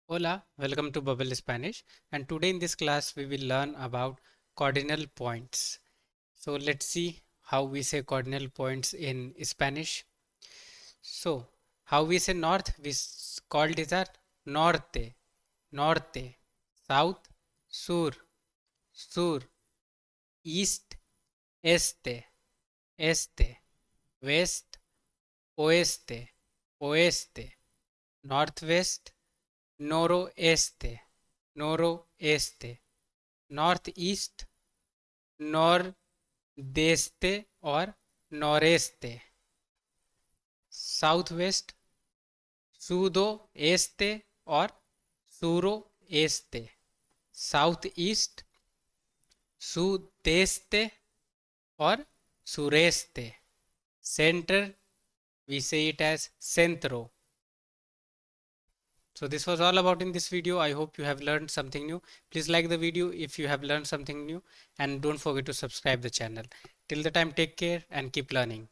Hola, welcome to Bubble Spanish, and today in this class we will learn about cardinal points. So let's see how we say cardinal points in Spanish. So how we say north, called is that norte, norte, south, sur, sur, east, este, este, west, oeste, oeste, northwest, noroeste, noroeste, northeast, nordeste or noreste, southwest, sudoeste or suroeste, southeast, sudeste or sureste, center, we say it as centro. So this was all about in this video. I hope you have learned something new. Please like the video if you have learned something new, and don't forget to subscribe the channel. Till the time, take care and keep learning.